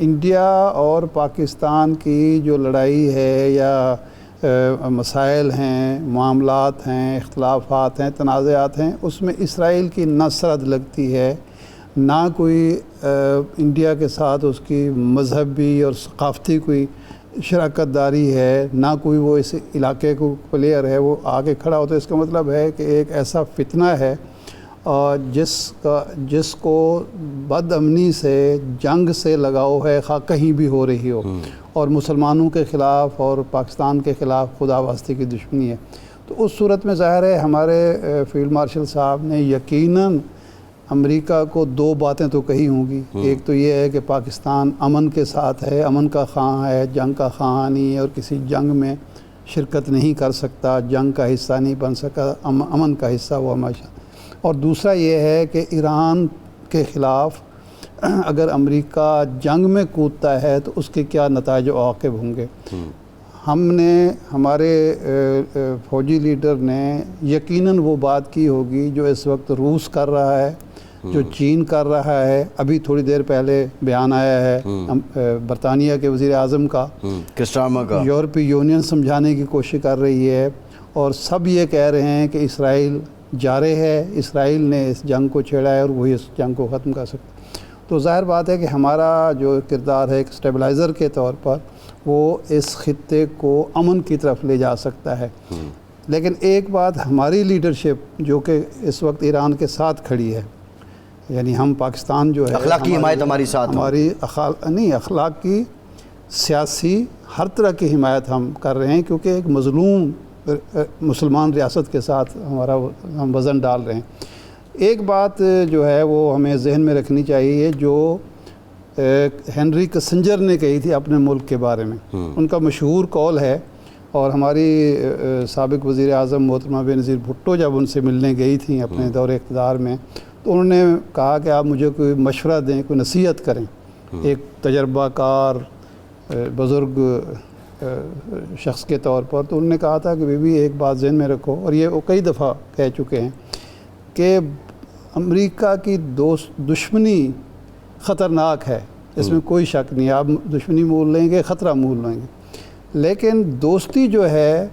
India اور پاکستان کی جو لڑائی ہے یا مسائل ہیں، معاملات ہیں، اختلافات ہیں، تنازعات ہیں، اس میں اسرائیل کی نہ سرحد لگتی ہے، نہ کوئی انڈیا کے ساتھ اس کی مذہبی اور ثقافتی کوئی شراکت داری ہے، نہ کوئی وہ اس علاقے کو پلیئر ہے وہ آگے کھڑا ہوتا ہے۔ اس کا مطلب ہے کہ ایک ایسا فتنہ ہے جس کو بد امنی سے، جنگ سے لگاؤ ہے، خواہ کہیں بھی ہو رہی ہو، اور مسلمانوں کے خلاف اور پاکستان کے خلاف خدا واسطے کی دشمنی ہے۔ تو اس صورت میں ظاہر ہے ہمارے فیلڈ مارشل صاحب نے یقیناً امریکہ کو دو باتیں تو کہی ہوں گی۔ ایک تو یہ ہے کہ پاکستان امن کے ساتھ ہے، امن کا خواہاں ہے، جنگ کا خواہاں نہیں ہے، اور کسی جنگ میں شرکت نہیں کر سکتا، جنگ کا حصہ نہیں بن سکا، امن کا حصہ وہ ہمیشہ۔ اور دوسرا یہ ہے کہ ایران کے خلاف اگر امریکہ جنگ میں کودتا ہے تو اس کے کیا نتائج و عواقب ہوں گے۔ ہم نے، ہمارے فوجی لیڈر نے یقیناً وہ بات کی ہوگی جو اس وقت روس کر رہا ہے، جو چین کر رہا ہے۔ ابھی تھوڑی دیر پہلے بیان آیا ہے برطانیہ کے وزیر اعظم کا، یورپی یونین سمجھانے کی کوشش کر رہی ہے، اور سب یہ کہہ رہے ہیں کہ اسرائیل جارح ہے، اسرائیل نے اس جنگ کو چھیڑا ہے اور وہی اس جنگ کو ختم کر سکتا۔ تو ظاہر بات ہے کہ ہمارا جو کردار ہے ایک اسٹیبلائزر کے طور پر، وہ اس خطے کو امن کی طرف لے جا سکتا ہے۔ لیکن ایک بات ہماری لیڈرشپ جو کہ اس وقت ایران کے ساتھ کھڑی ہے، یعنی ہم پاکستان جو ہے اخلاقی حمایت ہماری ساتھ، ہماری اخلاق کی، سیاسی، ہر طرح کی حمایت ہم کر رہے ہیں، کیونکہ ایک مظلوم مسلمان ریاست کے ساتھ ہم وزن ڈال رہے ہیں۔ ایک بات جو ہے وہ ہمیں ذہن میں رکھنی چاہیے، جو ہنری کسنجر نے کہی تھی اپنے ملک کے بارے میں۔ ان کا مشہور قول ہے، اور ہماری سابق وزیر اعظم محترمہ بے نظیر بھٹو جب ان سے ملنے گئی تھیں اپنے دور اقتدار میں، تو انہوں نے کہا کہ آپ مجھے کوئی مشورہ دیں، کوئی نصیحت کریں، ایک تجربہ کار بزرگ شخص کے طور پر۔ تو انہوں نے کہا تھا کہ بیوی ایک بات ذہن میں رکھو، اور یہ وہ کئی دفعہ کہہ چکے ہیں، کہ امریکہ کی دشمنی خطرناک ہے، اس میں کوئی شک نہیں، آپ دشمنی مول لیں گے، خطرہ مول لیں گے، لیکن دوستی جو ہے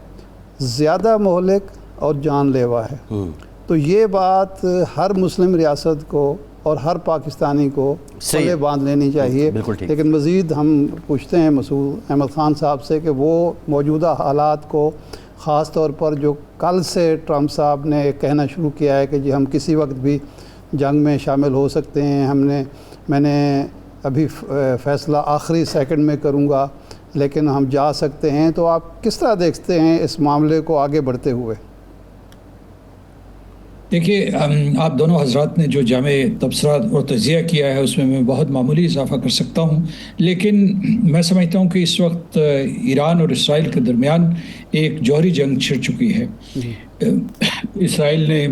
زیادہ مہلک اور جان لیوا ہے۔ تو یہ بات ہر مسلم ریاست کو اور ہر پاکستانی کو پلے باندھ لینی چاہیے۔ لیکن مزید ہم پوچھتے ہیں مسعود احمد خان صاحب سے کہ وہ موجودہ حالات کو، خاص طور پر جو کل سے ٹرمپ صاحب نے کہنا شروع کیا ہے کہ جی ہم کسی وقت بھی جنگ میں شامل ہو سکتے ہیں، میں نے ابھی فیصلہ آخری سیکنڈ میں کروں گا لیکن ہم جا سکتے ہیں، تو آپ کس طرح دیکھتے ہیں اس معاملے کو آگے بڑھتے ہوئے؟ دیکھیے، آپ دونوں حضرات نے جو جامع تبصرہ اور تجزیہ کیا ہے اس میں بہت معمولی اضافہ کر سکتا ہوں، لیکن میں سمجھتا ہوں کہ اس وقت ایران اور اسرائیل کے درمیان ایک جوہری جنگ چھڑ چکی ہے۔ اسرائیل نے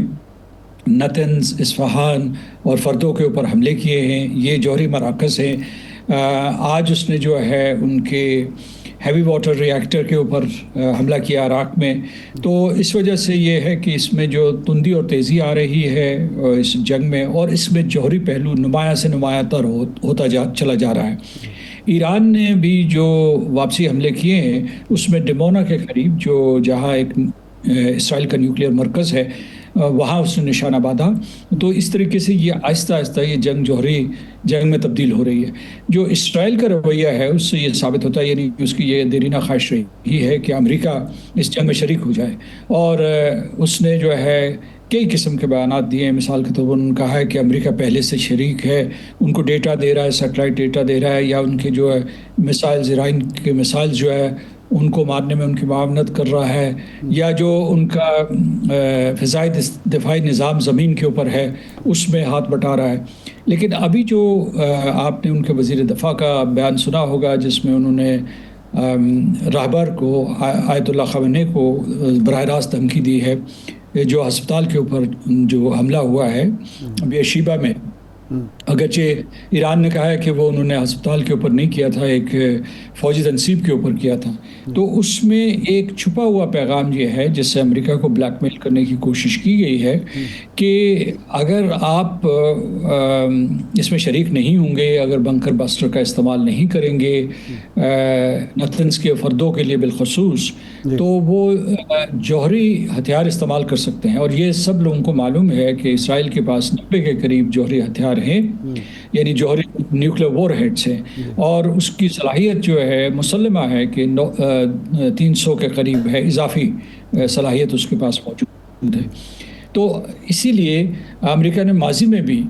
نتنز، اصفہان اور فردوں کے اوپر حملے کیے ہیں، یہ جوہری مراکز ہیں۔ آج اس نے جو ہے ان کے ہیوی واٹر ری ایکٹر کے اوپر حملہ کیا عراق میں۔ تو اس وجہ سے یہ ہے کہ اس میں جو تندی اور تیزی آ رہی ہے اس جنگ میں، اور اس میں جوہری پہلو نمایاں سے نمایاں تر ہوتا چلا جا رہا ہے۔ ایران نے بھی جو واپسی حملے کیے ہیں اس میں ڈمونا کے قریب، جو جہاں ایک اسرائیل کا نیوکلیئر مرکز ہے، وہاں اس نے نشانہ باندھا۔ تو اس طریقے سے یہ آہستہ آہستہ یہ جنگ جوہری جنگ میں تبدیل ہو رہی ہے۔ جو اسرائیل کا رویہ ہے اس سے یہ ثابت ہوتا ہے، یعنی اس کی یہ دیرینہ خواہش رہی ہے کہ امریکہ اس جنگ میں شریک ہو جائے، اور اس نے جو ہے کئی قسم کے بیانات دیے ہیں۔ مثال کے طور پر انہوں نے کہا ہے کہ امریکہ پہلے سے شریک ہے، ان کو ڈیٹا دے رہا ہے، سیٹلائٹ ڈیٹا دے رہا ہے، یا ان کے جو ہے میسائل، زرائن کے میسائل جو ہے ان کو مارنے میں ان کی معاونت کر رہا ہے، یا جو ان کا فضائی دفاعی نظام زمین کے اوپر ہے اس میں ہاتھ بٹا رہا ہے۔ لیکن ابھی جو آپ نے ان کے وزیر دفاع کا بیان سنا ہوگا، جس میں انہوں نے راہبر کو، آیت اللہ خامنئی کو براہ راست دھمکی دی ہے، جو ہسپتال کے اوپر جو حملہ ہوا ہے بیشیبہ میں، اگرچہ ایران نے کہا ہے کہ وہ انہوں نے ہسپتال کے اوپر نہیں کیا تھا، ایک فوجی تنصیب کے اوپر کیا تھا، تو اس میں ایک چھپا ہوا پیغام یہ ہے جس سے امریکہ کو بلیک میل کرنے کی کوشش کی گئی ہے کہ اگر آپ اس میں شریک نہیں ہوں گے، اگر بنکر بسٹر کا استعمال نہیں کریں گے نتنز کے فردوں کے لیے بالخصوص، تو وہ جوہری ہتھیار استعمال کر سکتے ہیں، اور یہ سب لوگوں کو معلوم ہے کہ اسرائیل کے پاس 90 کے قریب جوہری ہتھیار ہیں، یعنی جوہری نیوکلیر وار ہیڈز ہیں، اور اس کی صلاحیت جو ہے مسلمہ ہے کہ 300 کے قریب ہے، اضافی صلاحیت اس کے پاس موجود ہے۔ تو اسی لیے امریکہ نے ماضی میں بھی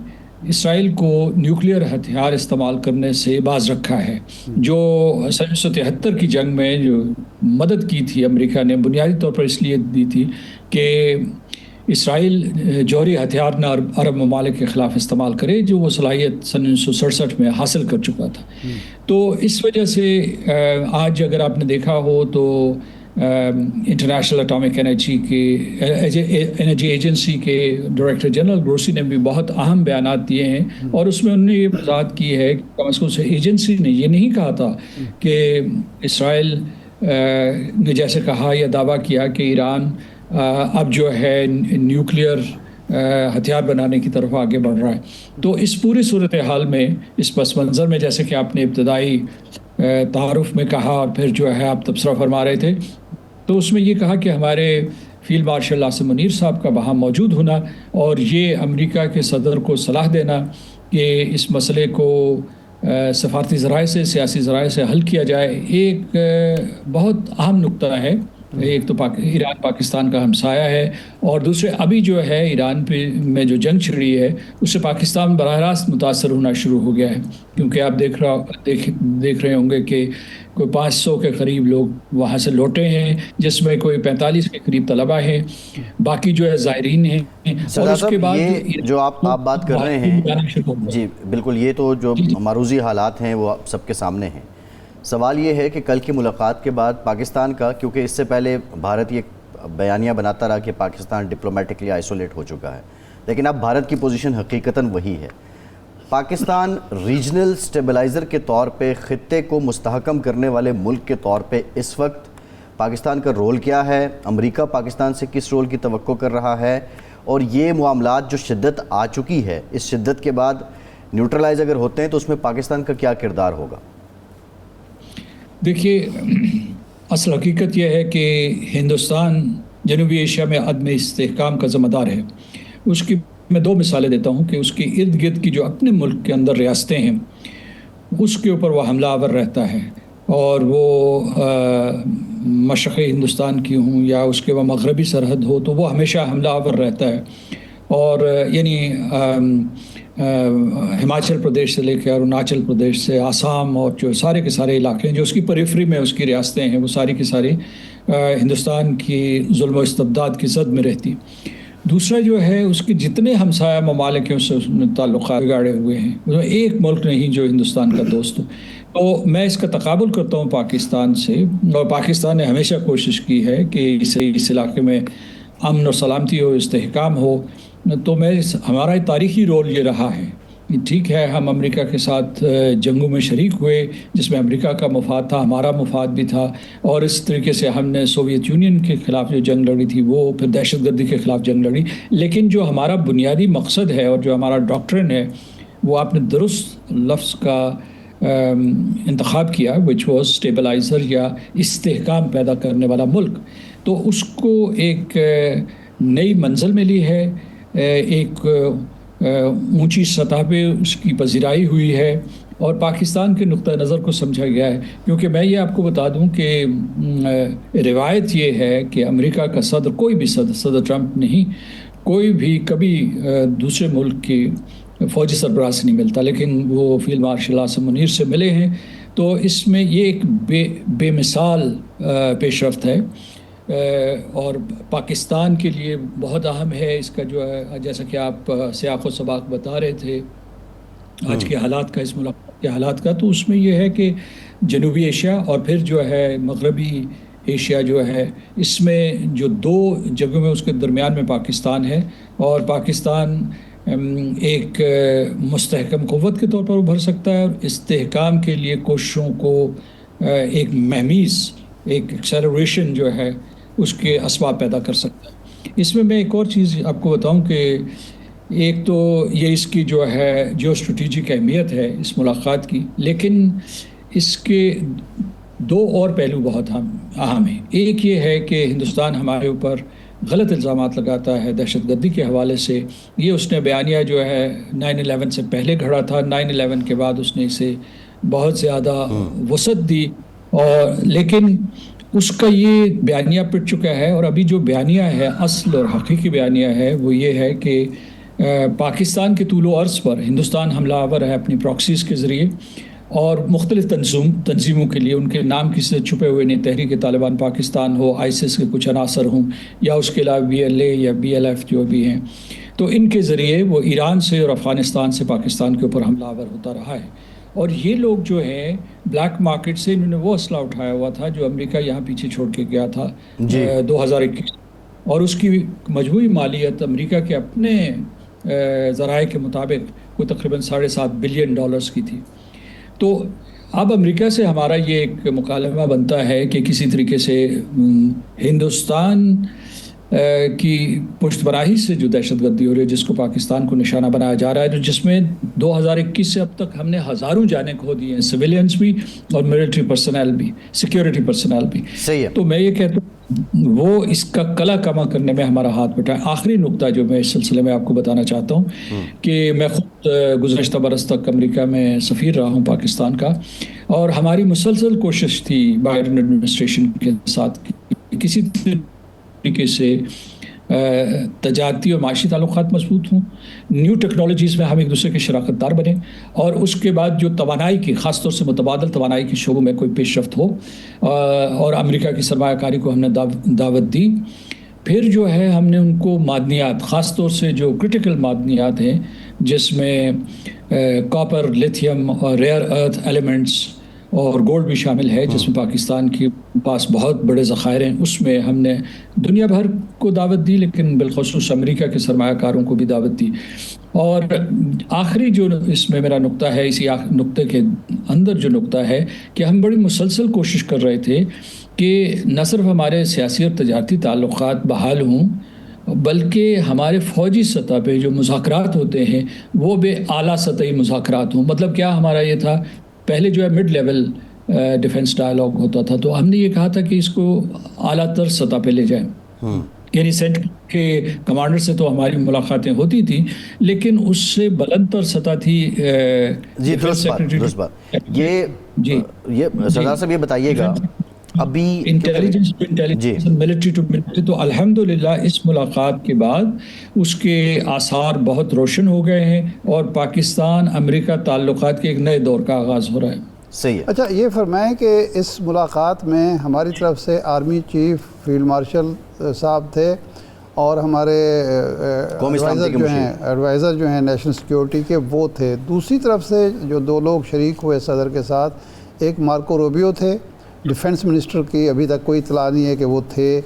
اسرائیل کو نیوکلیئر ہتھیار استعمال کرنے سے باز رکھا ہے۔ جو 1973 کی جنگ میں جو مدد کی تھی امریکہ نے، بنیادی طور پر اس لیے دی تھی کہ اسرائیل جوہری ہتھیار نہ عرب ممالک کے خلاف استعمال کرے، جو وہ صلاحیت 1967 میں حاصل کر چکا تھا۔ تو اس وجہ سے آج اگر آپ نے دیکھا ہو تو انٹرنیشنل اٹامک انرجی ایجنسی کے ڈائریکٹر جنرل گروسی نے بھی بہت اہم بیانات دیے ہیں، اور اس میں انہوں نے یہ وضاحت کی ہے کہ کم از کم ایجنسی نے یہ نہیں کہا تھا کہ اسرائیل نے جیسے کہا یا دعویٰ کیا کہ ایران اب جو ہے نیوکلیئر ہتھیار بنانے کی طرف آگے بڑھ رہا ہے۔ تو اس پوری صورتحال میں، اس پس منظر میں، جیسے کہ آپ نے ابتدائی تعارف میں کہا اور پھر جو ہے آپ تبصرہ فرما رہے تھے، تو اس میں یہ کہا کہ ہمارے فیلڈ مارشل عاصم منیر صاحب کا وہاں موجود ہونا اور یہ امریکہ کے صدر کو صلاح دینا کہ اس مسئلے کو سفارتی ذرائع سے، سیاسی ذرائع سے حل کیا جائے، ایک بہت اہم نقطہ ہے۔ ایک تو ایران پاکستان کا ہمسایہ ہے، اور دوسرے ابھی جو ہے ایران میں جو جنگ چھڑی ہے اس سے پاکستان براہ راست متاثر ہونا شروع ہو گیا ہے، کیونکہ آپ دیکھ رہے ہوں گے کہ کوئی 500 کے قریب لوگ وہاں سے لوٹے ہیں، جس میں کوئی 45 کے قریب طلبہ ہیں، باقی جو ہے زائرین ہیں، اور اس کے بعد جو آپ بات کر رہے ہیں، جی بالکل، یہ تو جو معروضی حالات ہیں وہ سب کے سامنے ہیں۔ سوال یہ ہے کہ کل کی ملاقات کے بعد پاکستان کا، کیونکہ اس سے پہلے بھارت یہ بیانیہ بناتا رہا کہ پاکستان ڈپلومیٹکلی آئسولیٹ ہو چکا ہے، لیکن اب بھارت کی پوزیشن حقیقتاً وہی ہے۔ پاکستان ریجنل سٹیبلائزر کے طور پہ، خطے کو مستحکم کرنے والے ملک کے طور پہ اس وقت پاکستان کا رول کیا ہے؟ امریکہ پاکستان سے کس رول کی توقع کر رہا ہے؟ اور یہ معاملات جو شدت آ چکی ہے، اس شدت کے بعد نیوٹرلائز اگر ہوتے ہیں تو اس میں پاکستان کا کیا کردار ہوگا؟ دیکھیے، اصل حقیقت یہ ہے کہ ہندوستان جنوبی ایشیا میں عدم استحکام کا ذمہ دار ہے۔ اس کی میں 2 مثالیں دیتا ہوں کہ اس کے ارد گرد کی جو اپنے ملک کے اندر ریاستیں ہیں اس کے اوپر وہ حملہ آور رہتا ہے، اور وہ مشرقی ہندوستان کی ہوں یا اس کے وہ مغربی سرحد ہو، تو وہ ہمیشہ حملہ آور رہتا ہے۔ اور یعنی ہماچل پردیش سے لے کے اروناچل پردیش سے آسام اور جو سارے کے سارے علاقے ہیں جو اس کی پریفری میں اس کی ریاستیں ہیں، وہ ساری کی ساری ہندوستان کی ظلم و استبداد کی زد میں رہتی۔ دوسرا جو ہے اس کے جتنے ہمسایہ ممالک ہیں اس سے تعلقات بگاڑے ہوئے ہیں، ایک ملک نہیں جو ہندوستان کا دوست ہو۔ تو میں اس کا تقابل کرتا ہوں پاکستان سے، اور پاکستان نے ہمیشہ کوشش کی ہے کہ اس علاقے میں امن و سلامتی ہو، استحکام ہو۔ تو ہمارا تاریخی رول یہ رہا ہے۔ ٹھیک ہے، ہم امریکہ کے ساتھ جنگوں میں شریک ہوئے جس میں امریکہ کا مفاد تھا، ہمارا مفاد بھی تھا، اور اس طریقے سے ہم نے سوویت یونین کے خلاف جو جنگ لڑی تھی وہ، پھر دہشت گردی کے خلاف جنگ لڑی۔ لیکن جو ہمارا بنیادی مقصد ہے اور جو ہمارا ڈاکٹرن ہے، وہ آپ نے درست لفظ کا انتخاب کیا، which was اسٹیبلائزر یا استحکام پیدا کرنے والا ملک۔ تو اس کو ایک نئی منزل ملی ہے، ایک اونچی سطح پہ اس کی پذیرائی ہوئی ہے، اور پاکستان کے نقطہ نظر کو سمجھا گیا ہے۔ کیونکہ میں یہ آپ کو بتا دوں کہ روایت یہ ہے کہ امریکہ کا صدر، کوئی بھی صدر ٹرمپ نہیں، کوئی بھی کبھی دوسرے ملک کے فوجی سربراہ سے نہیں ملتا، لیکن وہ فیلڈ مارشل عاصم منیر سے ملے ہیں۔ تو اس میں یہ ایک بے مثال پیش رفت ہے، اور پاکستان کے لیے بہت اہم ہے اس کا، جو ہے جیسا کہ آپ سیاق و سباق بتا رہے تھے آج کے حالات کا، اس ملاقات کے حالات کا، تو اس میں یہ ہے کہ جنوبی ایشیا اور پھر جو ہے مغربی ایشیا جو ہے، اس میں جو 2 جگہوں میں اس کے درمیان میں پاکستان ہے، اور پاکستان ایک مستحکم قوت کے طور پر ابھر سکتا ہے، اور استحکام کے لیے کوششوں کو ایک مہمیز، ایک ایکسیلریشن جو ہے اس کے اسباب پیدا کر سکتا ہے۔ اس میں ایک اور چیز آپ کو بتاؤں کہ ایک تو یہ اس کی جو ہے جیو اسٹریٹجک اہمیت ہے اس ملاقات کی، لیکن اس کے دو اور پہلو بہت اہم ہیں۔ ایک یہ ہے کہ ہندوستان ہمارے اوپر غلط الزامات لگاتا ہے دہشت گردی کے حوالے سے۔ یہ اس نے بیانیہ جو ہے 9/11 سے پہلے گھڑا تھا، 9/11 کے بعد اس نے اسے بہت زیادہ وسعت دی، اور لیکن اس کا یہ بیانیہ پٹ چکا ہے، اور ابھی جو بیانیہ ہے اصل اور حقیقی بیانیہ ہے وہ یہ ہے کہ پاکستان کے طول و عرض پر ہندوستان حملہ آور ہے اپنی پراکسیز کے ذریعے، اور مختلف تنظیموں کے لیے، ان کے نام کسی سے چھپے ہوئے نہیں، تحریک طالبان پاکستان ہو، آئیسس کے کچھ عناصر ہوں، یا اس کے علاوہ BLA یا BLF جو بھی ہیں، تو ان کے ذریعے وہ ایران سے اور افغانستان سے پاکستان کے اوپر حملہ آور ہوتا رہا ہے۔ اور یہ لوگ جو ہے بلیک مارکیٹ سے انہوں نے وہ اسلحہ اٹھایا ہوا تھا جو امریکہ یہاں پیچھے چھوڑ کے گیا تھا 2021، اور اس کی مجموعی مالیت امریکہ کے اپنے ذرائع کے مطابق وہ تقریباً $7.5 بلین کی تھی۔ تو اب امریکہ سے ہمارا یہ ایک مکالمہ بنتا ہے کہ کسی طریقے سے ہندوستان کی پشت پناہی سے جو دہشت گردی ہو رہی ہے، جس کو پاکستان کو نشانہ بنایا جا رہا ہے، جس میں 2021 سے اب تک ہم نے ہزاروں جانیں کھو دی ہیں، سویلینس بھی اور ملٹری پرسنل بھی، سیکیورٹی پرسنل بھی۔ صحیح ہے۔ تو میں یہ کہتا ہوں وہ اس کا کلا کما کرنے میں ہمارا ہاتھ بٹا ہے۔ آخری نقطہ جو میں اس سلسلے میں آپ کو بتانا چاہتا ہوں کہ میں خود گزشتہ برس تک امریکہ میں سفیر رہا ہوں پاکستان کا، اور ہماری مسلسل کوشش تھی بائیڈن ایڈمنسٹریشن کے ساتھ کسی طریقے سے تجارتی اور معاشی تعلقات مضبوط ہوں، نیو ٹیکنالوجیز میں ہم ایک دوسرے کے شراکت دار بنیں، اور اس کے بعد جو توانائی کی، خاص طور سے متبادل توانائی کے شعبوں میں کوئی پیش رفت ہو، اور امریکہ کی سرمایہ کاری کو ہم نے دعوت دی۔ پھر جو ہے ہم نے ان کو معدنیات، خاص طور سے جو کرٹیکل معدنیات ہیں جس میں کاپر، لیتھیم اور ریئر ارتھ ایلیمنٹس اور گولڈ بھی شامل ہے، جس میں پاکستان کے پاس بہت بڑے ذخائر ہیں، اس میں ہم نے دنیا بھر کو دعوت دی، لیکن بالخصوص امریکہ کے سرمایہ کاروں کو بھی دعوت دی۔ اور آخری جو اس میں میرا نقطہ ہے، اسی نقطے کے اندر جو نقطہ ہے کہ ہم بڑی مسلسل کوشش کر رہے تھے کہ نہ صرف ہمارے سیاسی اور تجارتی تعلقات بحال ہوں، بلکہ ہمارے فوجی سطح پہ جو مذاکرات ہوتے ہیں وہ بھی اعلیٰ سطحی مذاکرات ہوں۔ مطلب کیا ہمارا یہ تھا، پہلے جو ہے مڈ لیول ڈیفنس ڈائلاگ ہوتا تھا، تو ہم نے یہ کہا تھا کہ اس کو اعلیٰ تر سطح پہ لے جائیں، یعنی سینٹر کے کمانڈر سے تو ہماری ملاقاتیں ہوتی تھیں، لیکن اس سے بلند تر سطح تھی جی درست بات۔ یہ سردار صاحب یہ بتائیے گا، ابھی intelligence to intelligence, military to military, تو الحمدللہ اس ملاقات کے بعد اس کے آثار بہت روشن ہو گئے ہیں، اور پاکستان امریکہ تعلقات کے ایک نئے دور کا آغاز ہو رہا ہے۔ صحیح ہے۔ اچھا یہ فرمائیں کہ اس ملاقات میں ہماری طرف سے آرمی چیف فیلڈ مارشل صاحب تھے، اور ہمارے ایڈوائزر جو ہیں نیشنل سیکیورٹی کے وہ تھے۔ دوسری طرف سے جو دو لوگ شریک ہوئے صدر کے ساتھ، ایک مارکو روبیو تھے ڈیفنس منسٹر کی، ابھی تک کوئی اطلاع نہیں ہے کہ وہ تھے،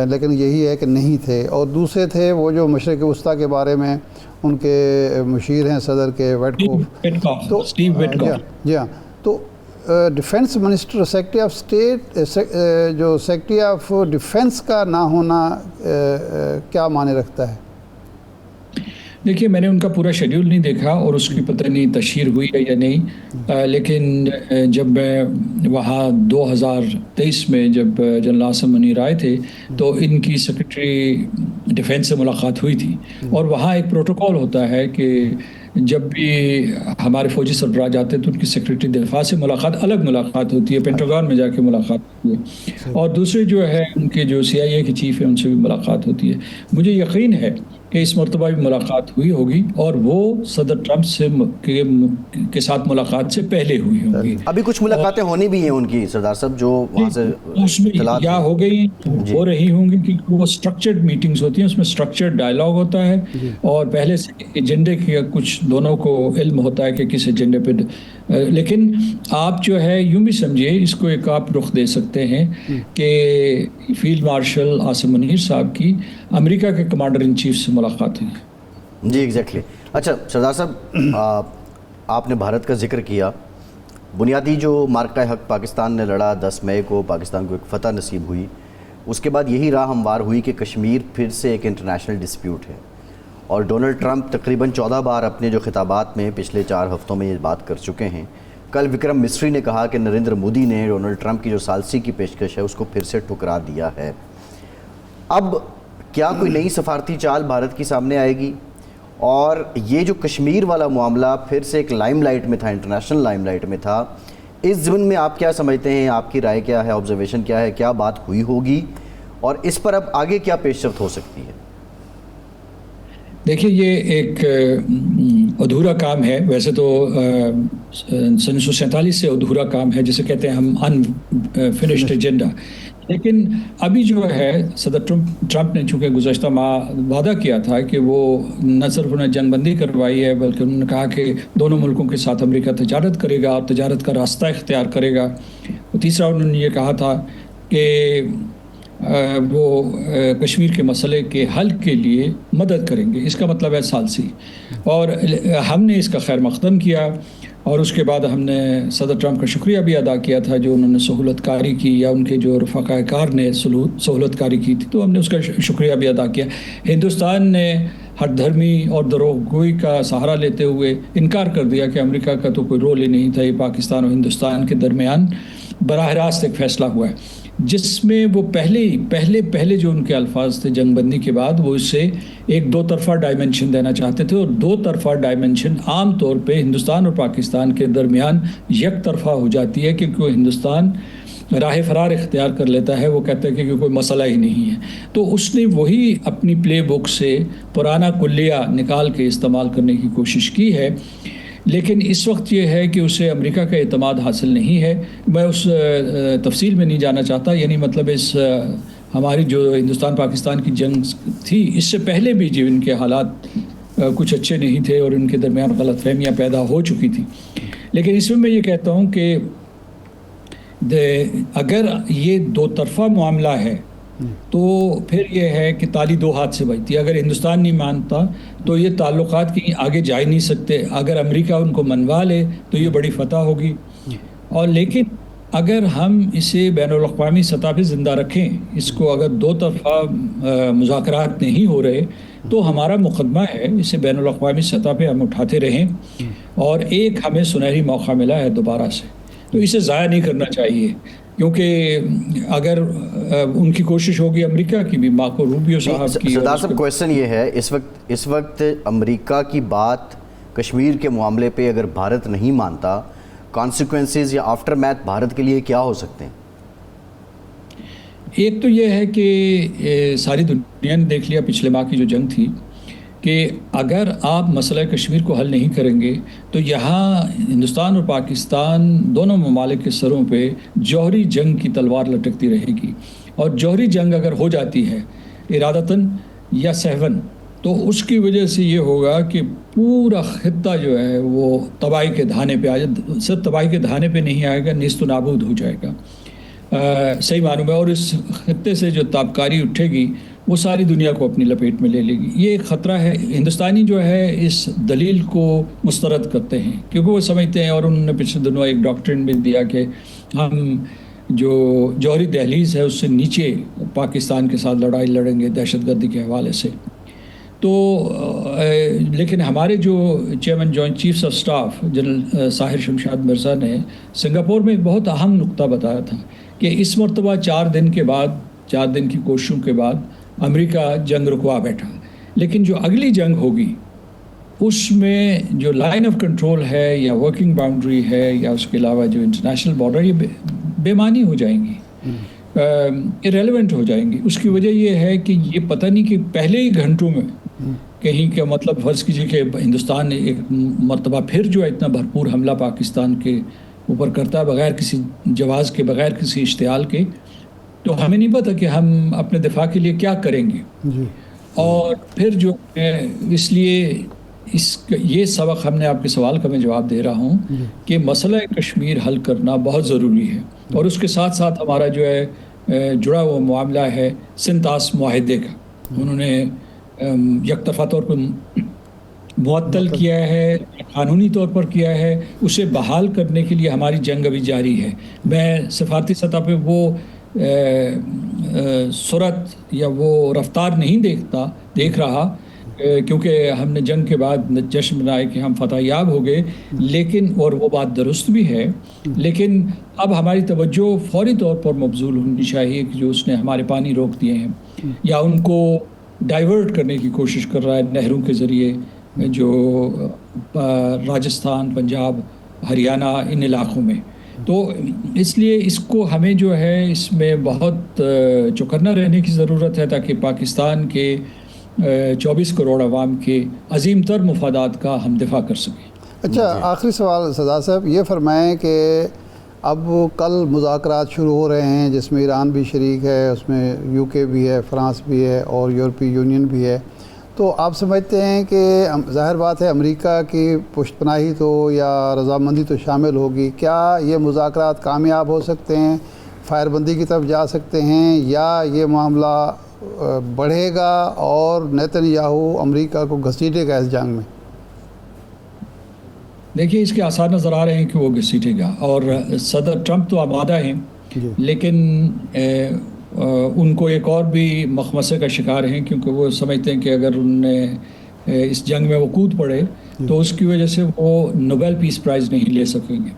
لیکن یہی ہے کہ نہیں تھے، اور دوسرے تھے وہ جو مشرق وسطیٰ کے بارے میں ان کے مشیر ہیں صدر کے، ویٹکوف، تو جی ہاں، تو defence minister, secretary of state, جو سیکرٹری آف ڈیفنس کا نہ ہونا کیا معنی رکھتا ہے؟ دیکھیے میں نے ان کا پورا شیڈیول نہیں دیکھا، اور اس کی پتہ نہیں تشہیر ہوئی ہے یا نہیں، لیکن جب میں وہاں 2023 میں جب جنرل عاصم منیر آئے تھے تو ان کی سیکرٹری ڈیفنس سے ملاقات ہوئی تھی، اور وہاں ایک پروٹوکول ہوتا ہے کہ جب بھی ہمارے فوجی سربراہ جاتے ہیں تو ان کی سیکرٹری دفاع سے ملاقات، الگ ملاقات ہوتی ہے، پینٹاگون میں جا کے ملاقات ہوتی ہے، اور دوسرے جو ہے ان کے جو CIA کے چیف ہیں ان سے بھی ملاقات ہوتی ہے۔ مجھے یقین ہے کہ اس مرتبہ بھی ملاقات ہوئی ہوگی، اور وہ صدر ٹرمپ کے ساتھ ملاقات سے پہلے ہوئی ہوں گی۔ ابھی کچھ ملاقاتیں ہونی بھی ہیں ان کی سردار صاحب، جو وہاں سے اس میں یا ہو گئی ہو رہی ہوں گی، کیونکہ وہ سٹرکچرڈ میٹنگز ہوتی ہیں، اس میں سٹرکچرڈ ڈائلاگ ہوتا ہے، اور پہلے سے ایجنڈے کی کچھ دونوں کو علم ہوتا ہے کہ کس ایجنڈے پہ، لیکن آپ جو ہے یوں بھی سمجھیے، اس کو ایک آپ رخ دے سکتے ہیں کہ فیلڈ مارشل عاصم منیر صاحب کی امریکہ کے کمانڈر ان چیف سے ملاقات ہوئی۔ جی ایگزیکٹلی۔ اچھا سردار صاحب، آپ نے بھارت کا ذکر کیا. بنیادی جو مارکہ حق پاکستان نے لڑا 10 مئی کو پاکستان کو ایک فتح نصیب ہوئی، اس کے بعد یہی راہ ہموار ہوئی کہ کشمیر پھر سے ایک انٹرنیشنل ڈسپیوٹ ہے. اور ڈونلڈ ٹرمپ تقریباً 14 بار اپنے جو خطابات میں پچھلے 4 ہفتوں میں یہ بات کر چکے ہیں. کل وکرم مسری نے کہا کہ نریندر مودی نے ڈونلڈ ٹرمپ کی جو ثالثی کی پیشکش ہے اس کو پھر سے ٹھکرا دیا ہے. اب کیا کوئی نئی سفارتی چال بھارت کی سامنے آئے گی؟ اور یہ جو کشمیر والا معاملہ پھر سے ایک لائم لائٹ میں تھا، انٹرنیشنل لائم لائٹ میں تھا، اس ضمن میں آپ کیا سمجھتے ہیں؟ آپ کی رائے کیا ہے، آبزرویشن کیا ہے؟ کیا بات ہوئی ہوگی اور اس پر اب آگے کیا پیش رفت ہو سکتی ہے؟ دیکھیے، یہ ایک ادھورا کام ہے. ویسے تو 1947 سے ادھورا کام ہے، جسے کہتے ہیں ہم انفنشڈ ایجنڈا. لیکن ابھی جو ہے صدر ٹرمپ نے چونکہ گزشتہ ماہ وعدہ کیا تھا کہ وہ نہ صرف انہیں جنگ بندی کروائی ہے، بلکہ انہوں نے کہا کہ دونوں ملکوں کے ساتھ امریکہ تجارت کرے گا اور تجارت کا راستہ اختیار کرے گا. تیسرا انہوں نے یہ کہا تھا کہ وہ کشمیر کے مسئلے کے حل کے لیے مدد کریں گے. اس کا مطلب ہے ثالثی. اور ہم نے اس کا خیر مقدم کیا، اور اس کے بعد ہم نے صدر ٹرمپ کا شکریہ بھی ادا کیا تھا جو انہوں نے سہولت کاری کی، یا ان کے جو رفقائے کار نے سہولت کاری کی تھی، تو ہم نے اس کا شکریہ بھی ادا کیا. ہندوستان نے ہر دھرمی اور دروغ گوئی کا سہارا لیتے ہوئے انکار کر دیا کہ امریکہ کا تو کوئی رول ہی نہیں تھا. یہ پاکستان اور ہندوستان کے درمیان براہ راست ایک فیصلہ ہوا ہے، جس میں وہ پہلے جو ان کے الفاظ تھے جنگ بندی کے بعد، وہ اسے ایک 2 طرفہ ڈائمنشن دینا چاہتے تھے. اور 2 طرفہ ڈائمنشن عام طور پہ ہندوستان اور پاکستان کے درمیان یک طرفہ ہو جاتی ہے، کیونکہ ہندوستان راہ فرار اختیار کر لیتا ہے. وہ کہتا ہے کہ کوئی مسئلہ ہی نہیں ہے. تو اس نے وہی اپنی پلے بک سے پرانا کلیہ نکال کے استعمال کرنے کی کوشش کی ہے. لیکن اس وقت یہ ہے کہ اسے امریکہ کا اعتماد حاصل نہیں ہے. میں اس تفصیل میں نہیں جانا چاہتا. یعنی مطلب اس ہماری جو ہندوستان پاکستان کی جنگ تھی، اس سے پہلے بھی جو ان کے حالات کچھ اچھے نہیں تھے اور ان کے درمیان غلط فہمیاں پیدا ہو چکی تھی. لیکن اس میں یہ کہتا ہوں کہ اگر یہ 2 طرفہ معاملہ ہے تو پھر یہ ہے کہ تالی 2 ہاتھ سے بجتی ہے. اگر ہندوستان نہیں مانتا تو یہ تعلقات کہیں آگے جا ہی نہیں سکتے. اگر امریکہ ان کو منوا لے تو یہ بڑی فتح ہوگی. اور لیکن اگر ہم اسے بین الاقوامی سطح پہ زندہ رکھیں، اس کو اگر 2 طرفہ مذاکرات نہیں ہو رہے، تو ہمارا مقدمہ ہے اسے بین الاقوامی سطح پہ ہم اٹھاتے رہیں. اور ایک ہمیں سنہری موقع ملا ہے دوبارہ سے، تو اسے ضائع نہیں کرنا چاہیے. کیونکہ اگر ان کی کوشش ہوگی امریکہ کی بھی، مارکو روبیو صاحب کی. سردار صاحب، کویسچن یہ ہے، اس وقت امریکہ کی بات کشمیر کے معاملے پہ اگر بھارت نہیں مانتا، کانسیکوینسز یا آفٹر میتھ بھارت کے لیے کیا ہو سکتے ہیں؟ ایک تو یہ ہے کہ ساری دنیا نے دیکھ لیا پچھلے ماہ کی جو جنگ تھی، کہ اگر آپ مسئلہ کشمیر کو حل نہیں کریں گے تو یہاں ہندوستان اور پاکستان دونوں ممالک کے سروں پہ جوہری جنگ کی تلوار لٹکتی رہے گی. اور جوہری جنگ اگر ہو جاتی ہے ارادتاً یا سہون، تو اس کی وجہ سے یہ ہوگا کہ پورا خطہ جو ہے وہ تباہی کے دھانے پہ آ جائے. صرف تباہی کے دھانے پہ نہیں آئے گا، نیست و نابود ہو جائے گا. صحیح معلوم ہے. اور اس خطے سے جو تابکاری اٹھے گی وہ ساری دنیا کو اپنی لپیٹ میں لے لے گی. یہ ایک خطرہ ہے. ہندوستانی جو ہے اس دلیل کو مسترد کرتے ہیں، کیونکہ وہ سمجھتے ہیں، اور انہوں نے پچھلے دنوں ایک ڈاکٹرن بھی دیا کہ ہم جو جوہری دہلیز ہے اس سے نیچے پاکستان کے ساتھ لڑائی لڑیں گے دہشت گردی کے حوالے سے. تو لیکن ہمارے جو chairman joint chiefs of staff general Sahir Shamshad Mirza نے سنگاپور میں ایک بہت اہم نقطہ بتایا تھا کہ اس مرتبہ 4 دن کی کوششوں کے بعد امریکہ جنگ رکوا بیٹھا. لیکن جو اگلی جنگ ہوگی اس میں جو لائن آف کنٹرول ہے یا ورکنگ باؤنڈری ہے یا اس کے علاوہ جو انٹرنیشنل بارڈر، یہ بے معنی ہو جائیں گی، ارریلیونٹ ہو جائیں گی. اس کی وجہ یہ ہے کہ یہ پتہ نہیں کہ پہلے ہی گھنٹوں میں کہیں کا مطلب فرض کیجیے کہ ہندوستان نے ایک مرتبہ پھر جو ہے اتنا بھرپور حملہ پاکستان کے اوپر کرتا ہے بغیر کسی جواز کے، بغیر کسی اشتعال کے، تو ہمیں نہیں پتہ کہ ہم اپنے دفاع کے لیے کیا کریں گے. اور پھر جو ہے اس لیے یہ سبق ہم نے آپ کے سوال کا میں جواب دے رہا ہوں کہ مسئلہ کشمیر حل کرنا بہت ضروری ہے. اور اس کے ساتھ ساتھ ہمارا جو ہے جڑا ہوا معاملہ ہے سنتاس معاہدے کا. انہوں نے یک طرفہ طور پر معطل کیا ہے، قانونی طور پر کیا ہے، اسے بحال کرنے کے لیے ہماری جنگ ابھی جاری ہے۔ میں سفارتی سطح پہ وہ سرعت یا وہ رفتار نہیں دیکھ رہا، کیونکہ ہم نے جنگ کے بعد جشن منائے کہ ہم فتح یاب ہو گئے، لیکن اور وہ بات درست بھی ہے، لیکن اب ہماری توجہ فوری طور پر مبذول ہونی چاہیے کہ جو اس نے ہمارے پانی روک دیے ہیں یا ان کو ڈائیورٹ کرنے کی کوشش کر رہا ہے نہروں کے ذریعے، جو راجستھان، پنجاب، ہریانہ ان علاقوں میں۔ تو اس لیے اس کو ہمیں جو ہے اس میں بہت چوکنا رہنے کی ضرورت ہے تاکہ پاکستان کے 24 کروڑ عوام کے عظیم تر مفادات کا ہم دفاع کر سکیں۔ اچھا، آخری سوال سجاد صاحب، یہ فرمائیں کہ اب کل مذاکرات شروع ہو رہے ہیں جس میں ایران بھی شریک ہے، اس میں UK بھی ہے، فرانس بھی ہے اور یورپی یونین بھی ہے، تو آپ سمجھتے ہیں کہ ظاہر بات ہے امریکہ کی پشت پناہی تو یا رضامندی تو شامل ہوگی، کیا یہ مذاکرات کامیاب ہو سکتے ہیں، فائر بندی کی طرف جا سکتے ہیں، یا یہ معاملہ بڑھے گا اور نیتن یاہو امریکہ کو گھسیٹے گا اس جنگ میں؟ دیکھیے، اس کے آثار نظر آ رہے ہیں کہ وہ گھسیٹے گا، اور صدر ٹرمپ تو آمادہ ہیں، لیکن ان کو ایک اور بھی مخمصے کا شکار ہیں، کیونکہ وہ سمجھتے ہیں کہ اگر ان نے اس جنگ میں وہ کود پڑے تو اس کی وجہ سے وہ نوبل پیس پرائز نہیں لے سکیں گے۔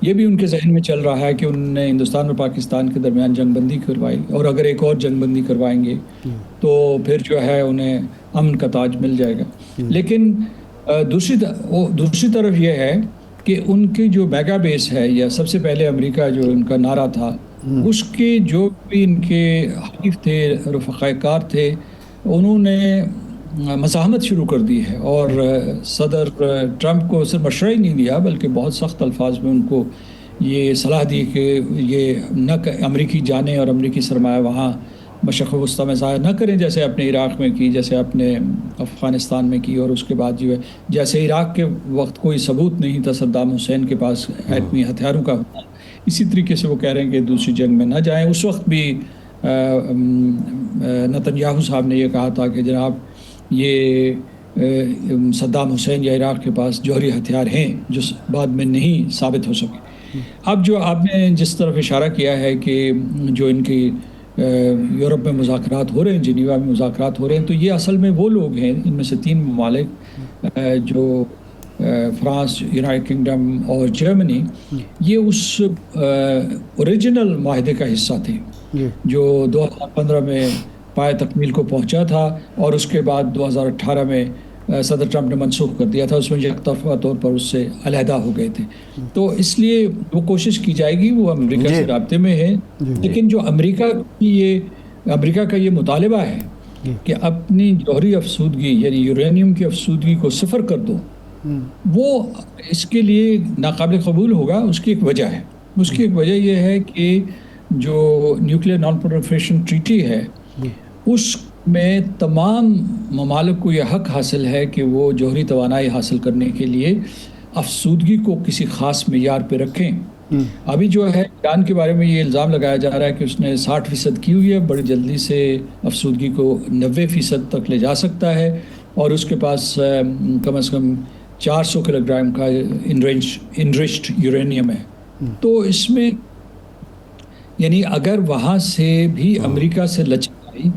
یہ بھی ان کے ذہن میں چل رہا ہے کہ انہوں نے ہندوستان اور پاکستان کے درمیان جنگ بندی کروائی، اور اگر ایک اور جنگ بندی کروائیں گے تو پھر جو ہے انہیں امن کا تاج مل جائے گا۔ لیکن دوسری طرف یہ ہے کہ ان کی جو میگا بیس ہے، یا سب سے پہلے امریکہ جو ان کا نعرہ تھا، اس کے جو بھی ان کے حریف تھے، رفقائے کار تھے، انہوں نے مزاحمت شروع کر دی ہے، اور صدر ٹرمپ کو صرف مشورہ ہی نہیں دیا بلکہ بہت سخت الفاظ میں ان کو یہ صلاح دی کہ یہ نہ امریکی جانیں اور امریکی سرمایہ وہاں مشرق وسطیٰ میں ضائع نہ کریں، جیسے اپنے عراق میں کی، جیسے اپنے افغانستان میں کی، اور اس کے بعد جو ہے جیسے عراق کے وقت کوئی ثبوت نہیں تھا صدام حسین کے پاس ایٹمی ہتھیاروں کا، اسی طریقے سے وہ کہہ رہے ہیں کہ دوسری جنگ میں نہ جائیں۔ اس وقت بھی نیتن یاہو صاحب نے یہ کہا تھا کہ جناب یہ صدام حسین یا عراق کے پاس جوہری ہتھیار ہیں جو بعد میں نہیں ثابت ہو سکے۔ اب جو آپ نے جس طرف اشارہ کیا ہے کہ جو ان کی یورپ میں مذاکرات ہو رہے ہیں، جنیوا میں مذاکرات ہو رہے ہیں، تو یہ اصل میں وہ لوگ ہیں، ان میں سے 3 ممالک جو فرانس، یونائیٹڈ کنگڈم اور جرمنی، یہ اس اوریجنل معاہدے کا حصہ تھے جو 2015 میں پائے تکمیل کو پہنچا تھا، اور اس کے بعد 2018 میں صدر ٹرمپ نے منسوخ کر دیا تھا، اس میں یک طرفہ طور پر اس سے علیحدہ ہو گئے تھے۔ تو اس لیے وہ کوشش کی جائے گی، وہ امریکہ سے رابطے میں ہے، لیکن جو امریکہ کا یہ مطالبہ ہے کہ اپنی جوہری افسودگی یعنی یورینیم کی افسودگی کو 0 کر دو، وہ اس کے لیے ناقابل قبول ہوگا۔ اس کی ایک وجہ ہے، اس کی ایک وجہ یہ ہے کہ جو نیوکلیئر نان پرولیفریشن ٹریٹی ہے، اس میں تمام ممالک کو یہ حق حاصل ہے کہ وہ جوہری توانائی حاصل کرنے کے لیے افسودگی کو کسی خاص معیار پہ رکھیں۔ ابھی جو ہے ایران کے بارے میں یہ الزام لگایا جا رہا ہے کہ اس نے 60% کی ہوئی ہے، بڑی جلدی سے افسودگی کو 90% تک لے جا سکتا ہے، اور اس کے پاس کم از کم 400 کلو گرام کا انریچڈ یورینیم ہے۔ تو اس میں یعنی اگر وہاں سے بھی امریکہ سے لچک آئی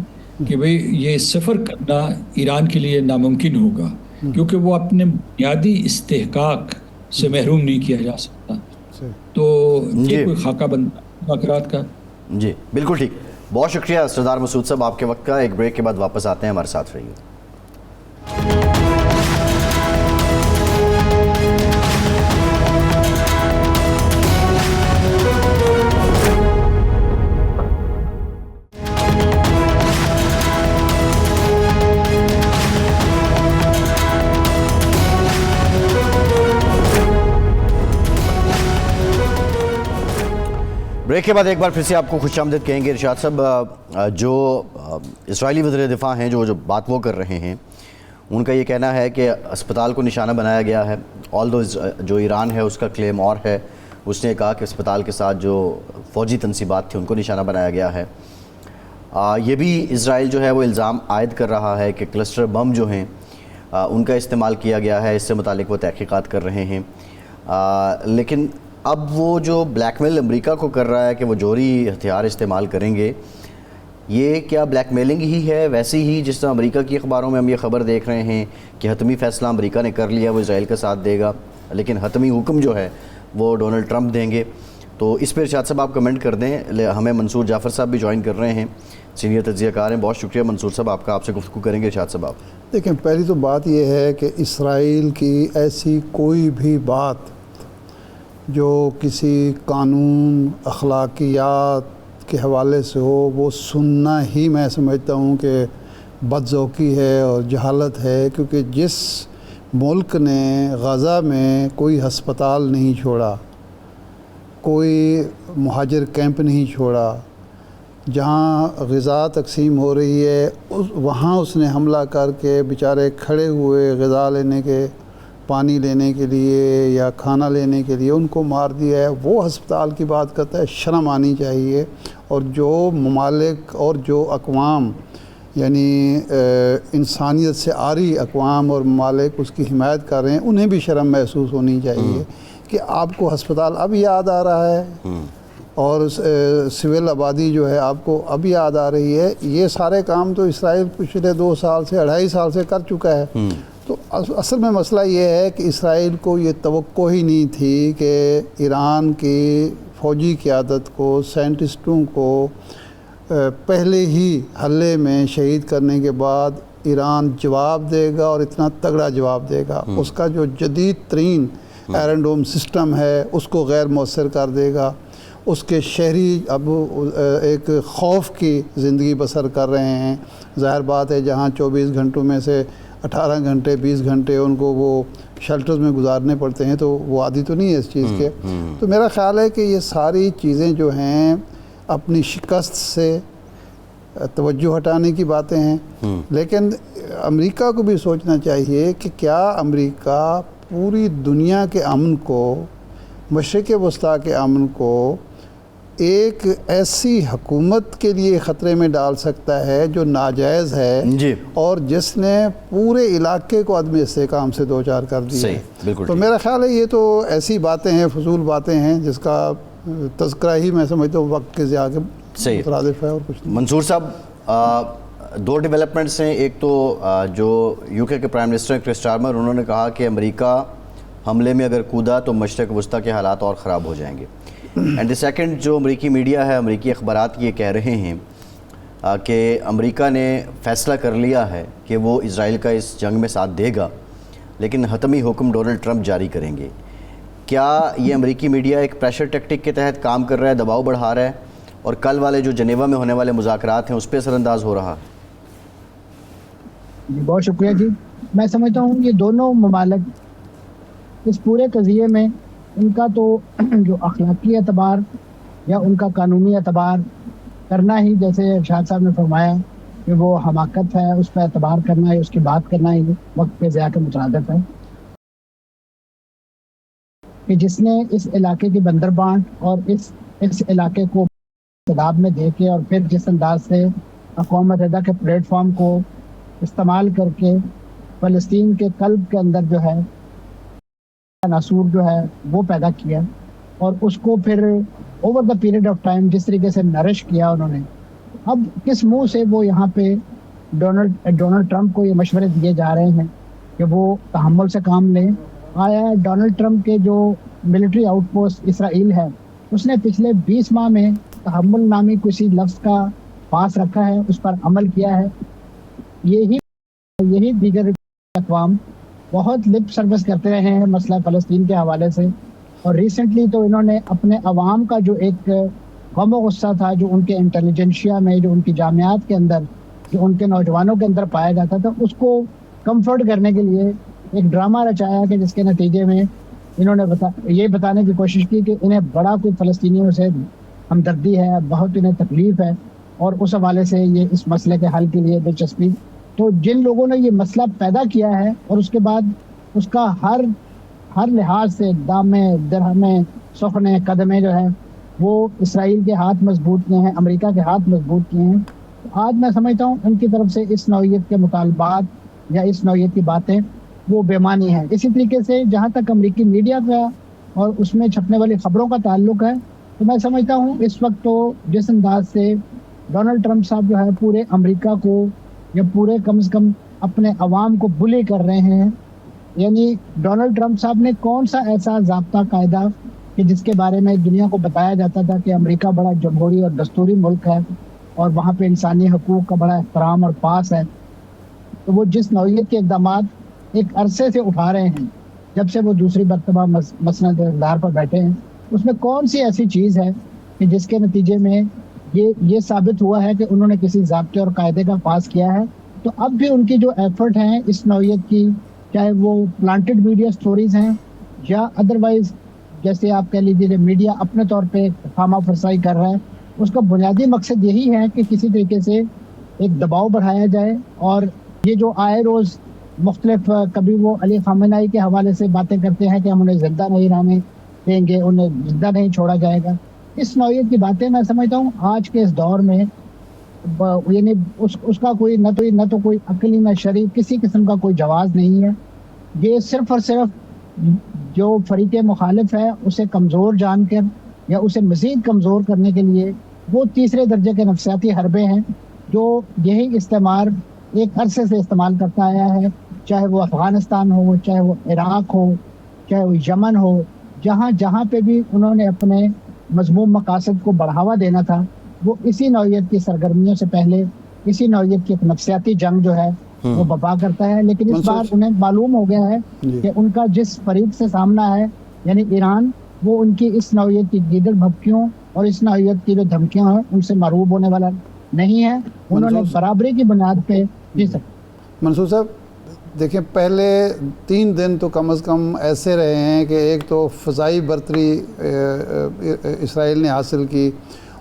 کہ بھئی یہ 0 کرنا ایران کے لیے ناممکن ہوگا، کیونکہ وہ اپنے بنیادی استحقاق سے محروم نہیں کیا جا سکتا، تو یہ کوئی خاکہ بنتا مذاکرات کا۔ جی بالکل ٹھیک، بہت شکریہ سردار مسعود صاحب آپ کے وقت کا۔ ایک بریک کے بعد واپس آتے ہیں، ہمارے ساتھ رہیے۔ بریک کے بعد ایک بار پھر سے آپ کو خوش آمدید کہیں گے۔ ارشاد صاحب، جو اسرائیلی وزیر دفاع ہیں جو بات وہ کر رہے ہیں، ان کا یہ کہنا ہے کہ اسپتال کو نشانہ بنایا گیا ہے، جو ایران ہے اس کا کلیم اور ہے، اس نے کہا کہ اسپتال کے ساتھ جو فوجی تنصیبات تھے ان کو نشانہ بنایا گیا ہے۔ یہ بھی اسرائیل جو ہے وہ الزام عائد کر رہا ہے کہ کلسٹر بم جو ہیں ان کا استعمال کیا گیا ہے، اس سے متعلق وہ تحقیقات کر رہے ہیں. لیکن اب وہ جو بلیک میل امریکہ کو کر رہا ہے کہ وہ جوہری ہتھیار استعمال کریں گے، یہ کیا بلیک میلنگ ہی ہے؟ ویسی ہی جس طرح امریکہ کی اخباروں میں ہم یہ خبر دیکھ رہے ہیں کہ حتمی فیصلہ امریکہ نے کر لیا، وہ اسرائیل کا ساتھ دے گا، لیکن حتمی حکم جو ہے وہ ڈونلڈ ٹرمپ دیں گے. تو اس پہ ارشاد صاحب آپ کمنٹ کر دیں. ہمیں منصور جعفر صاحب بھی جوائن کر رہے ہیں، سینئر تجزیہ کار ہیں. بہت شکریہ منصور صاحب آپ کا، آپ سے گفتگو کریں گے ارشاد صاحب. آپ دیکھیں، پہلی تو بات یہ ہے کہ اسرائیل کی ایسی کوئی بھی بات جو کسی قانون اخلاقیات کے حوالے سے ہو، وہ سننا ہی میں سمجھتا ہوں کہ بدذوقی ہے اور جہالت ہے. کیونکہ جس ملک نے غزہ میں کوئی ہسپتال نہیں چھوڑا، کوئی مہاجر کیمپ نہیں چھوڑا، جہاں غذا تقسیم ہو رہی ہے وہاں اس نے حملہ کر کے بیچارے کھڑے ہوئے غذا لینے کے، پانی لینے کے لیے یا کھانا لینے کے لیے، ان کو مار دیا ہے. وہ ہسپتال کی بات کرتا ہے. شرم آنی چاہیے. اور جو ممالک اور جو اقوام، یعنی انسانیت سے عاری اقوام اور ممالک اس کی حمایت کر رہے ہیں، انہیں بھی شرم محسوس ہونی چاہیے کہ آپ کو ہسپتال اب یاد آ رہا ہے اور سول آبادی جو ہے آپ کو اب یاد آ رہی ہے. یہ سارے کام تو اسرائیل پچھلے 2 سال سے 2.5 سال سے کر چکا ہے. تو اصل میں مسئلہ یہ ہے کہ اسرائیل کو یہ توقع ہی نہیں تھی کہ ایران کی فوجی قیادت کو، سائنٹسٹوں کو پہلے ہی حملے میں شہید کرنے کے بعد ایران جواب دے گا اور اتنا تگڑا جواب دے گا. اس کا جو جدید ترین آئرن ڈوم سسٹم ہے اس کو غیر مؤثر کر دے گا. اس کے شہری اب ایک خوف کی زندگی بسر کر رہے ہیں. ظاہر بات ہے جہاں 24 گھنٹوں میں سے 18 گھنٹے 20 گھنٹے ان کو وہ شیلٹرز میں گزارنے پڑتے ہیں، تو وہ عادی تو نہیں ہے اس چیز کے. تو میرا خیال ہے کہ یہ ساری چیزیں جو ہیں اپنی شکست سے توجہ ہٹانے کی باتیں ہیں. لیکن امریکہ کو بھی سوچنا چاہیے کہ کیا امریکہ پوری دنیا کے امن کو، مشرق وسطیٰ کے امن کو ایک ایسی حکومت کے لیے خطرے میں ڈال سکتا ہے جو ناجائز ہے جی، اور جس نے پورے علاقے کو عدم استحکام سے دوچار کر دیا ہے. بالکل. تو میرا خیال ہے یہ تو ایسی باتیں ہیں، فضول باتیں ہیں، جس کا تذکرہ ہی میں سمجھتا ہوں وقت کے ضیاع کے مترادف ہے اور کچھ نہیں. منصور صاحب، 2 ڈیولپمنٹس ہیں. ایک تو جو یو کے پرائم منسٹر کرس سٹارمر، انہوں نے کہا کہ امریکہ حملے میں اگر کودا تو مشرق وسطیٰ کے حالات اور خراب ہو جائیں گے. اینڈ دی سیکنڈ، جو امریکی میڈیا ہے، امریکی اخبارات یہ کہہ رہے ہیں کہ امریکہ نے فیصلہ کر لیا ہے کہ وہ اسرائیل کا اس جنگ میں ساتھ دے گا، لیکن حتمی حکم ڈونلڈ ٹرمپ جاری کریں گے. کیا یہ امریکی میڈیا ایک پریشر ٹیکٹک کے تحت کام کر رہا ہے، دباؤ بڑھا رہا ہے، اور کل والے جو جنیوا میں ہونے والے مذاکرات ہیں اس پہ اثر انداز ہو رہا؟ بہت شکریہ جی. میں سمجھتا ہوں یہ دونوں ممالک اس پورے قضیے میں ان کا تو جو اخلاقی اعتبار یا ان کا قانونی اعتبار کرنا ہی، جیسے ارشاد صاحب نے فرمایا کہ وہ حماقت ہے، اس پہ اعتبار کرنا ہے، اس کی بات کرنا ہی وقت کے ضیاع کے مترادف ہے. کہ جس نے اس علاقے کی بندر بانٹ اور اس علاقے کو تعداد میں دے کے اور پھر جس انداز سے اقوام متحدہ کے پلیٹ فارم کو استعمال کر کے فلسطین کے قلب کے اندر جو ہے ناسور جو ہے وہ پیدا کیا، اور اس کو پھر over the period of time جس طریقے سے نرش کیا انہوں نے، اب کس منہ سے وہ یہاں پہ ڈونلڈ ٹرمپ کو یہ مشورے دیے جا رہے ہیں کہ وہ تحمل سے کام لیں. آیا ڈونلڈ ٹرمپ کے جو ملٹری آؤٹ پوسٹ اسرائیل ہے، اس نے پچھلے 20 ماہ میں تحمل نامی کسی لفظ کا پاس رکھا ہے، اس پر عمل کیا ہے. یہی دیگر اقوام بہت لپ سروس کرتے رہے ہیں مسئلہ فلسطین کے حوالے سے، اور ریسنٹلی تو انہوں نے اپنے عوام کا جو ایک غم و غصہ تھا، جو ان کے انٹیلیجنشیا میں، جو ان کی جامعات کے اندر، جو ان کے نوجوانوں کے اندر پایا جاتا تھا، اس کو کمفرٹ کرنے کے لیے ایک ڈرامہ رچایا کہ جس کے نتیجے میں انہوں نے یہ بتانے کی کوشش کی کہ انہیں بڑا کوئی فلسطینیوں سے ہمدردی ہے، بہت انہیں تکلیف ہے، اور اس حوالے سے یہ اس مسئلے کے حل کے لیے دلچسپی. تو جن لوگوں نے یہ مسئلہ پیدا کیا ہے اور اس کے بعد اس کا ہر لحاظ سے دامے درہمے سخنے قدمے جو ہے وہ اسرائیل کے ہاتھ مضبوط کیے ہیں، امریکہ کے ہاتھ مضبوط کیے ہیں. آج میں سمجھتا ہوں ان کی طرف سے اس نوعیت کے مطالبات یا اس نوعیت کی باتیں وہ بےمانی ہیں. اسی طریقے سے جہاں تک امریکی میڈیا کا اور اس میں چھپنے والی خبروں کا تعلق ہے تو میں سمجھتا ہوں اس وقت تو جس انداز سے ڈونلڈ ٹرمپ صاحب جو ہے پورے امریکہ کو یا پورے کم از کم اپنے عوام کو بلی کر رہے ہیں, یعنی ڈونلڈ ٹرمپ صاحب نے کون سا ایسا ضابطہ قاعدہ کہ جس کے بارے میں دنیا کو بتایا جاتا تھا کہ امریکہ بڑا جمہوری اور دستوری ملک ہے اور وہاں پہ انسانی حقوق کا بڑا احترام اور پاس ہے, تو وہ جس نوعیت کے اقدامات ایک عرصے سے اٹھا رہے ہیں جب سے وہ دوسری مرتبہ مسند اقتدار پر بیٹھے ہیں, اس میں کون سی ایسی چیز ہے کہ جس کے نتیجے میں یہ ثابت ہوا ہے کہ انہوں نے کسی ضابطے اور قاعدے کا پاس کیا ہے. تو اب بھی ان کی جو ایفرٹ ہیں اس نوعیت کی, چاہے وہ پلانٹڈ میڈیا سٹوریز ہیں یا ادروائز جیسے آپ کہہ لیجیے میڈیا اپنے طور پہ خامہ فرسائی کر رہا ہے, اس کا بنیادی مقصد یہی ہے کہ کسی طریقے سے ایک دباؤ بڑھایا جائے. اور یہ جو آئے روز مختلف, کبھی وہ علی خامنہئی کے حوالے سے باتیں کرتے ہیں کہ ہم انہیں زندہ نہیں رہنے دیں گے, انہیں زندہ نہیں چھوڑا جائے گا, اس نوعیت کی باتیں میں سمجھتا ہوں آج کے اس دور میں یعنی اس کا کوئی نہ تو کوئی عقلی نہ شرعی کسی قسم کا کوئی جواز نہیں ہے. یہ صرف اور صرف جو فریق مخالف ہے اسے کمزور جان کر یا اسے مزید کمزور کرنے کے لیے وہ تیسرے درجے کے نفسیاتی حربے ہیں جو یہی استعمار ایک عرصے سے استعمال کرتا آیا ہے, چاہے وہ افغانستان ہو, چاہے وہ عراق ہو, چاہے وہ یمن ہو, جہاں پہ بھی انہوں نے اپنے مذموم مقاصد کو بڑھاوا دینا تھا وہ اسی نوعیت کی سرگرمیوں سے پہلے اسی نوعیت کی ایک نفسیاتی جنگ جو ہے وہ بپا کرتا ہے. لیکن اس بار انہیں معلوم ہو گیا ہے کہ ان کا جس فریق سے سامنا ہے یعنی ایران, وہ ان کی اس نوعیت کی گیدڑ بھپکیوں اور اس نوعیت کی جو دھمکیاں ہیں ان سے مرعوب ہونے والا نہیں ہے. انہوں نے برابری کی بنیاد پہ جی سکتے. منصور صاحب دیکھیں, پہلے 3 دن تو کم از کم ایسے رہے ہیں کہ ایک تو فضائی برتری اسرائیل نے حاصل کی,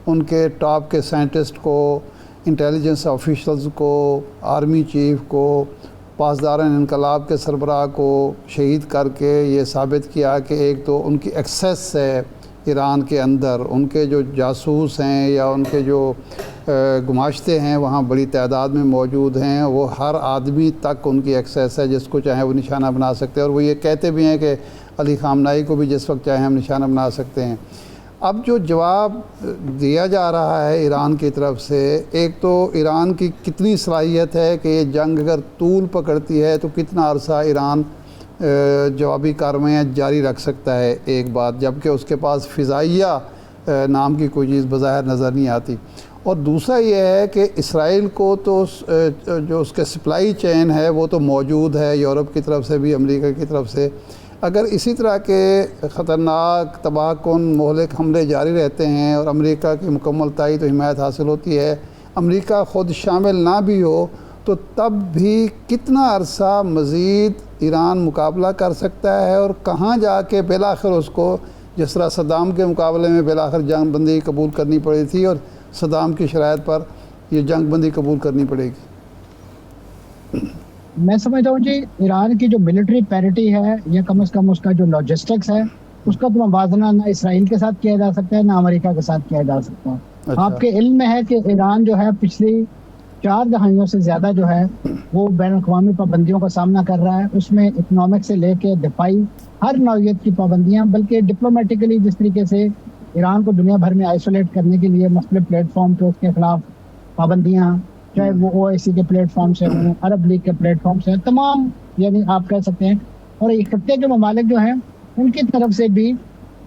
ان کے ٹاپ کے سائنٹسٹ کو, انٹیلیجنس آفیشلز کو, آرمی چیف کو, پاسداران انقلاب کے سربراہ کو شہید کر کے یہ ثابت کیا کہ ایک تو ان کی ایکسیس ہے ایران کے اندر, ان کے جو جاسوس ہیں یا ان کے جو گماشتے ہیں وہاں بڑی تعداد میں موجود ہیں, وہ ہر آدمی تک ان کی ایکسیس ہے جس کو چاہیں وہ نشانہ بنا سکتے ہیں, اور وہ یہ کہتے بھی ہیں کہ علی خامنہئی کو بھی جس وقت چاہیں ہم نشانہ بنا سکتے ہیں. اب جو جواب دیا جا رہا ہے ایران کی طرف سے, ایک تو ایران کی کتنی صلاحیت ہے کہ یہ جنگ اگر طول پکڑتی ہے تو کتنا عرصہ ایران جوابی کارروائیاں جاری رکھ سکتا ہے, ایک بات, جبکہ اس کے پاس فضائیہ نام کی کوئی چیز بظاہر نظر نہیں آتی. اور دوسرا یہ ہے کہ اسرائیل کو تو جو اس کے سپلائی چین ہے وہ تو موجود ہے یورپ کی طرف سے بھی, امریکہ کی طرف سے. اگر اسی طرح کے خطرناک تباہ کن مہلک حملے جاری رہتے ہیں اور امریکہ کی مکمل تائید و حمایت حاصل ہوتی ہے, امریکہ خود شامل نہ بھی ہو, تو تب بھی کتنا عرصہ مزید ایران مقابلہ کر سکتا ہے, اور کہاں جا کے بالآخر اس کو, جس طرح صدام کے مقابلے میں بالآخر جنگ بندی قبول کرنی پڑی تھی اور صدام کی شرائط پر یہ جنگ بندی قبول کرنی پڑے گی. میں سمجھتا ہوں جی ایران کی جو ملٹری پیرٹی ہے یا کم از کم اس کا جو لاجسٹکس ہے اس کا تو موازنہ نہ اسرائیل کے ساتھ کیا جا سکتا ہے نہ امریکہ کے ساتھ کیا جا سکتا ہے. آپ کے علم میں ہے کہ ایران جو ہے پچھلی 4 دہائیوں سے زیادہ جو ہے وہ بین الاقوامی پابندیوں کا سامنا کر رہا ہے, اس میں اکنامک سے لے کے دفاعی ہر نوعیت کی پابندیاں, بلکہ ڈپلومیٹکلی جس طریقے سے ایران کو دنیا بھر میں آئسولیٹ کرنے کے لیے مختلف پلیٹ فارم پہ اس کے خلاف پابندیاں, چاہے وہ OIC کے پلیٹ فارم سے ہوں, عرب لیگ کے پلیٹ فارم سے, تمام یعنی آپ کہہ سکتے ہیں. اور خطے کے ممالک جو ہیں ان کی طرف سے بھی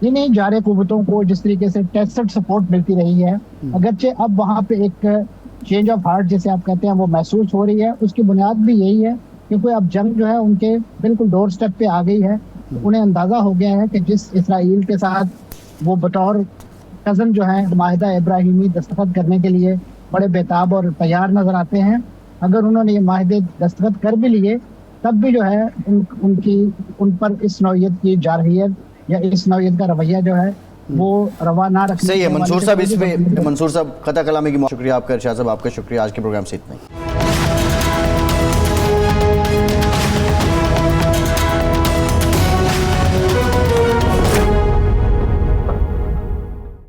انہیں جارے قوتوں کو جس طریقے سے ٹیسٹ سپورٹ ملتی رہی ہے, اگرچہ اب وہاں پہ ایک چینج آف ہارٹ جسے آپ کہتے ہیں وہ محسوس ہو رہی ہے. اس کی بنیاد بھی یہی ہے کیونکہ اب جنگ جو ہے ان کے بالکل ڈور سٹیپ پہ آ گئی ہے. انہیں اندازہ ہو گیا ہے کہ جس اسرائیل کے ساتھ وہ بطور کزن جو ہے معاہدہ ابراہیمی دستخط کرنے کے لیے بڑے بےتاب اور تیار نظر آتے ہیں, اگر انہوں نے یہ معاہدے دستخط کر بھی لیے تب بھی جو ہے ان پر اس نوعیت کی جارحیت یا اس نوعیت کا رویہ جو ہے وہ روا نہ رکھنے. صحیح ہے منصور صاحب, اس پہ منصور صاحب قطع کلامی کی شکریہ آپ کا. ارشاد صاحب آپ کا شکریہ. آج کے پروگرام سے اتنا ہی.